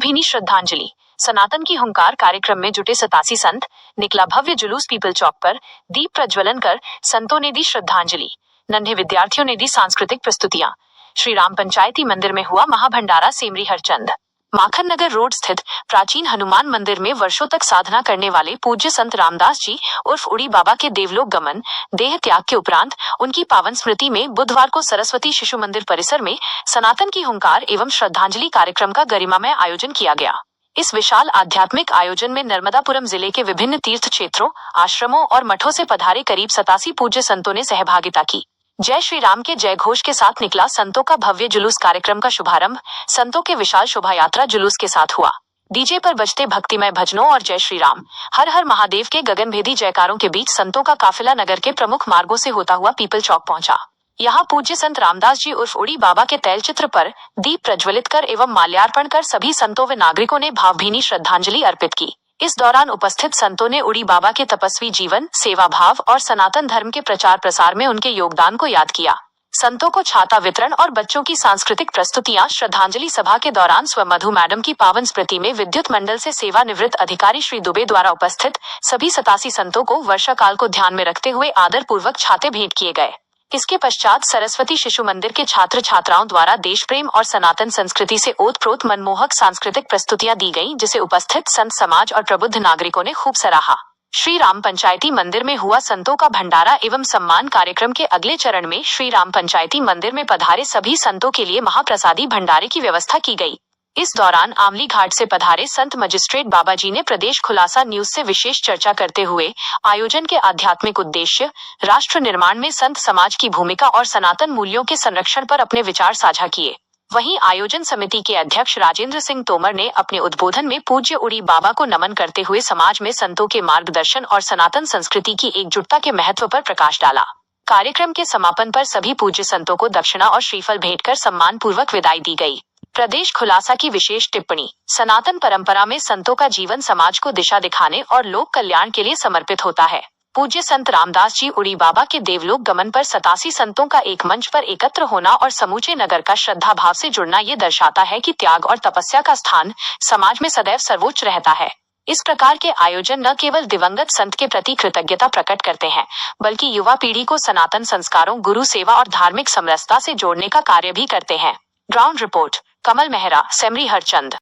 भावभीनी श्रद्धांजलि। सनातन की हुंकार कार्यक्रम में जुटे 87 संत, निकला भव्य जुलूस। पीपल चौक पर दीप प्रज्वलन कर संतों ने दी श्रद्धांजलि। नन्हे विद्यार्थियों ने दी सांस्कृतिक प्रस्तुतियां। श्री राम पंचायती मंदिर में हुआ महाभंडारा। सेमरी हरचंद माखन नगर रोड स्थित प्राचीन हनुमान मंदिर में वर्षों तक साधना करने वाले पूज्य संत रामदास जी उर्फ उड़ी बाबा के देवलोक गमन देह त्याग के उपरांत उनकी पावन स्मृति में बुधवार को सरस्वती शिशु मंदिर परिसर में सनातन की हुंकार एवं श्रद्धांजलि कार्यक्रम का गरिमामय आयोजन किया गया। इस विशाल आध्यात्मिक आयोजन में नर्मदापुरम जिले के विभिन्न तीर्थ क्षेत्रों, आश्रमों और मठों से पधारे करीब 87 पूज्य संतों ने सहभागिता की। जय श्री राम के जय घोष के साथ निकला संतों का भव्य जुलूस। कार्यक्रम का शुभारंभ संतों के विशाल शोभा यात्रा जुलूस के साथ हुआ। डीजे पर बजते भक्तिमय भजनों और जय श्री राम, हर हर महादेव के गगनभेदी जयकारों के बीच संतों का काफिला नगर के प्रमुख मार्गों से होता हुआ पीपल चौक पहुंचा। यहाँ पूज्य संत रामदास जी उर्फ उड़ी बाबा के तैलचित्र पर दीप प्रज्वलित कर एवं माल्यार्पण कर सभी संतों व नागरिकों ने भावभीनी श्रद्धांजलि अर्पित की। इस दौरान उपस्थित संतों ने उड़ी बाबा के तपस्वी जीवन, सेवा भाव और सनातन धर्म के प्रचार प्रसार में उनके योगदान को याद किया। संतों को छाता वितरण और बच्चों की सांस्कृतिक प्रस्तुतियां। श्रद्धांजलि सभा के दौरान स्वमधु मैडम की पावन स्मृति में विद्युत मंडल से सेवानिवृत्त अधिकारी श्री दुबे द्वारा उपस्थित सभी 87 संतों को वर्षा काल को ध्यान में रखते हुए आदर पूर्वक छाते भेंट किए गए। इसके पश्चात सरस्वती शिशु मंदिर के छात्र छात्राओं द्वारा देश प्रेम और सनातन संस्कृति से ओतप्रोत मनमोहक सांस्कृतिक प्रस्तुतियां दी गईं, जिसे उपस्थित संत समाज और प्रबुद्ध नागरिकों ने खूब सराहा। श्री राम पंचायती मंदिर में हुआ संतों का भंडारा एवं सम्मान कार्यक्रम के अगले चरण में श्री राम पंचायती मंदिर में पधारे सभी संतों के लिए महाप्रसादी भंडारे की व्यवस्था की गई। इस दौरान आमली घाट से पधारे संत मजिस्ट्रेट बाबा जी ने प्रदेश खुलासा न्यूज से विशेष चर्चा करते हुए आयोजन के आध्यात्मिक उद्देश्य, राष्ट्र निर्माण में संत समाज की भूमिका और सनातन मूल्यों के संरक्षण पर अपने विचार साझा किए। वहीं आयोजन समिति के अध्यक्ष राजेंद्र सिंह तोमर ने अपने उद्बोधन में पूज्य उड़ी बाबा को नमन करते हुए समाज में संतों के मार्गदर्शन और सनातन संस्कृति की एकजुटता के महत्व पर प्रकाश डाला। कार्यक्रम के समापन पर सभी पूज्य संतों को दक्षिणा और श्रीफल भेंट कर सम्मान पूर्वक विदाई दी गई। प्रदेश खुलासा की विशेष टिप्पणी। सनातन परंपरा में संतों का जीवन समाज को दिशा दिखाने और लोक कल्याण के लिए समर्पित होता है। पूज्य संत रामदास जी उड़ी बाबा के देवलोक गमन पर 87 संतों का एक मंच पर एकत्र होना और समूचे नगर का श्रद्धा भाव से जुड़ना ये दर्शाता है कि त्याग और तपस्या का स्थान समाज में सदैव सर्वोच्च रहता है। इस प्रकार के आयोजन न केवल दिवंगत संत के प्रति कृतज्ञता प्रकट करते हैं, बल्कि युवा पीढ़ी को सनातन संस्कारों, गुरु सेवा और धार्मिक समरसता से जोड़ने का कार्य भी करते हैं। ग्राउंड रिपोर्ट कमल मेहरा, सेमरी हरचंद।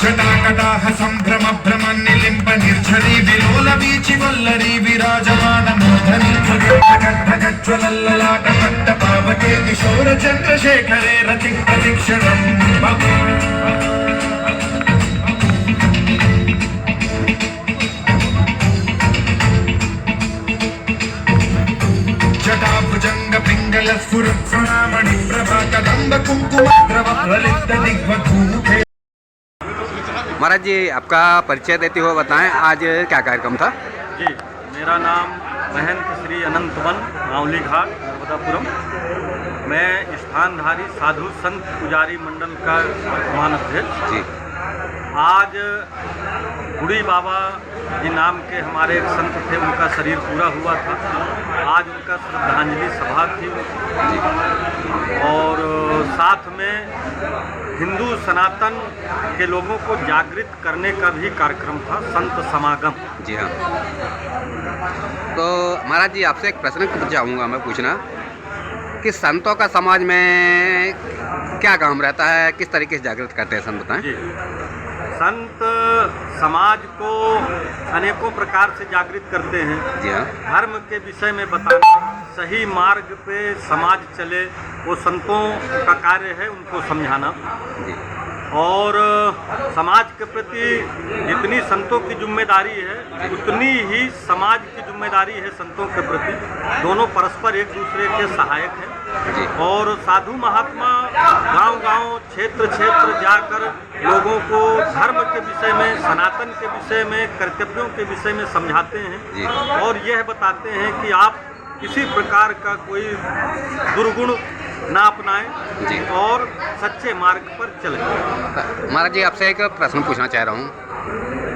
जटाकटाह संभ्रम भ्रम निलिम्ब निर्झरी विलोल वीचि वल्लरी विराजमान मूर्धनि भगज्वलल्ललाट पट्ट पावके किशोर चंद्रशेखरे रति प्रतीक्षणम्। जटा भुजंग पिंगल स्फुरत्सुरामणि प्रभा कदम्ब कुंकुमद्रव ललित दिग्वधूमुखे। महाराज जी, आपका परिचय देते हुए बताएं, आज क्या कार्यक्रम था? जी, मेरा नाम महंत श्री अनंत वन, आमली घाट, नर्मदापुरम। मैं स्थानधारी साधु संत पुजारी मंडल का वर्तमान अध्यक्ष। जी, आज उड़ी बाबा जी नाम के हमारे एक संत थे, उनका शरीर पूरा हुआ था। आज उनका श्रद्धांजलि सभा थी और साथ में हिंदू सनातन के लोगों को जागृत करने का भी कार्यक्रम था, संत समागम। जी हाँ। तो महाराज जी, आपसे एक प्रश्न चाहूँगा मैं पूछना कि संतों का समाज में क्या काम रहता है, किस तरीके से जागृत करते हैं संत, बताएं? जी, संत समाज को अनेकों प्रकार से जागृत करते हैं। जी हाँ। धर्म के विषय में बताना, सही मार्ग पे समाज चले, वो संतों का कार्य है, उनको समझाना। जी। और समाज के प्रति जितनी संतों की जिम्मेदारी है, उतनी ही समाज की जिम्मेदारी है संतों के प्रति। दोनों परस्पर एक दूसरे के सहायक हैं। और साधु महात्मा गांव-गांव, क्षेत्र-क्षेत्र जाकर लोगों को धर्म के विषय में, सनातन के विषय में, कर्तव्यों के विषय में समझाते हैं और यह बताते हैं कि आप किसी प्रकार का कोई दुर्गुण ना अपनाएं और सच्चे मार्ग पर चलें। महाराज जी, आपसे एक प्रश्न पूछना चाह रहा हूँ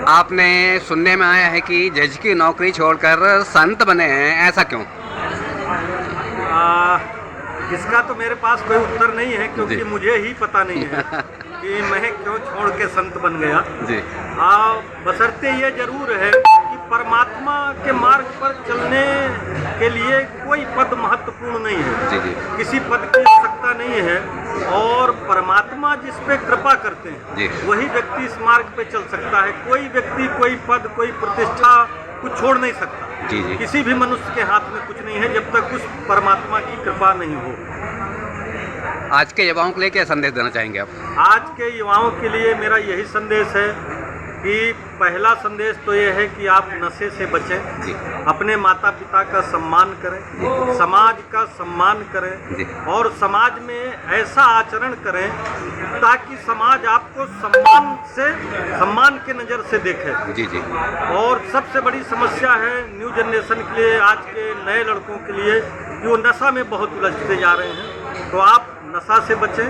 आपने सुनने में आया है कि जज की नौकरी छोड़कर संत बने हैं, ऐसा क्यों? इसका तो मेरे पास कोई उत्तर नहीं है, क्योंकि जी। मुझे ही पता नहीं है कि मैं क्यों छोड़ के संत बन गया। जी। बशर्ते ये जरूर है कि परमात्मा के मार्ग पर चलने के लिए कोई पद महत्वपूर्ण नहीं है। जी जी किसी पद की आवश्यकता नहीं है, और परमात्मा जिस पे कृपा करते जी। हैं वही व्यक्ति इस मार्ग पे चल सकता है। कोई व्यक्ति कोई पद कोई प्रतिष्ठा कुछ छोड़ नहीं सकता। जी जी। किसी भी मनुष्य के हाथ में कुछ नहीं है जब तक उस परमात्मा की कृपा नहीं हो। आज के युवाओं के लिए क्या संदेश देना चाहेंगे आप? आज के युवाओं के लिए मेरा यही संदेश है कि पहला संदेश तो ये है कि आप नशे से बचें, जी। अपने माता पिता का सम्मान करें, समाज का सम्मान जी। करें, और समाज में ऐसा आचरण करें ताकि समाज आपको सम्मान के नज़र से देखे। जी जी और सबसे बड़ी समस्या है न्यू जनरेशन के लिए, आज के नए लड़कों के लिए, कि वो नशा में बहुत उलझते जा रहे हैं। तो आप नशा से बचें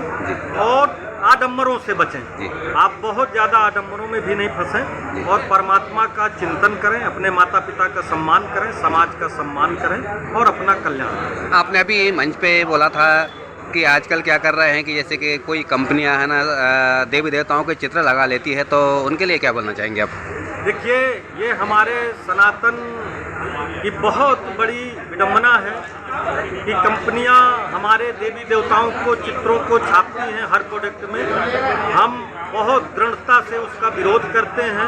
और आडंबरों से बचें। जी। आप बहुत ज़्यादा आडंबरों में भी नहीं फंसें, और परमात्मा का चिंतन करें, अपने माता पिता का सम्मान करें, समाज का सम्मान करें और अपना कल्याण करें। आपने अभी मंच पे बोला था कि आजकल क्या कर रहे हैं कि जैसे कि कोई कंपनियां है ना देवी देवताओं के चित्र लगा लेती है, तो उनके लिए क्या बोलना चाहेंगे आप? देखिए, ये हमारे सनातन की बहुत बड़ी विडंबना है कि कंपनियां हमारे देवी देवताओं को चित्रों को छापती हैं हर प्रोडक्ट में। हम बहुत दृढ़ता से उसका विरोध करते हैं,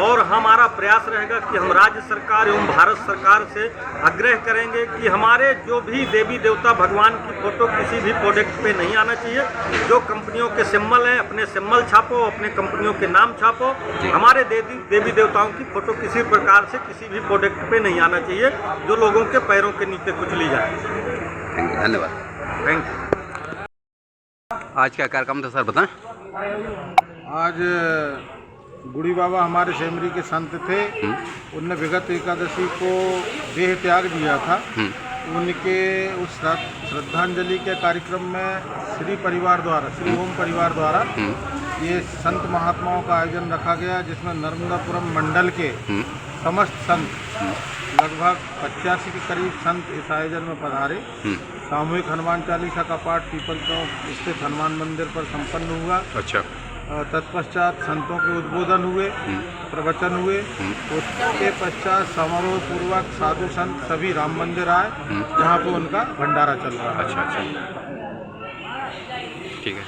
और हमारा प्रयास रहेगा कि हम राज्य सरकार एवं भारत सरकार से आग्रह करेंगे कि हमारे जो भी देवी देवता भगवान की फोटो किसी भी प्रोडक्ट पे नहीं आना चाहिए। जो कंपनियों के सिंबल हैं अपने सिंबल छापो, अपने कंपनियों के नाम छापो। हमारे देवी देवताओं की फोटो किसी प्रकार से किसी भी प्रोडक्ट पे नहीं आना चाहिए जो लोगों के पैरों के नीचे कुचली जाए। थैंक यू, धन्यवाद। Thank you. आज का कार्यक्रम था सर, बताएं। आज गुड़ी बाबा हमारे सेमरी के संत थे। उनने विगत एकादशी को देह त्याग दिया था। उनके उस श्रद्धांजलि के कार्यक्रम में श्री परिवार द्वारा, श्री ओम परिवार द्वारा ये संत महात्माओं का आयोजन रखा गया, जिसमें नर्मदापुरम मंडल के समस्त संत, लगभग 85 के करीब संत इस आयोजन में पधारे। सामूहिक हनुमान चालीसा का पाठ पीपल चौक स्थित हनुमान मंदिर पर संपन्न हुआ। अच्छा। तत्पश्चात संतों के उद्बोधन हुए, प्रवचन हुए। उसके पश्चात समारोह पूर्वक साधु संत सभी राम मंदिर आए, जहाँ पे उनका भंडारा चल रहा है। अच्छा अच्छा, ठीक है।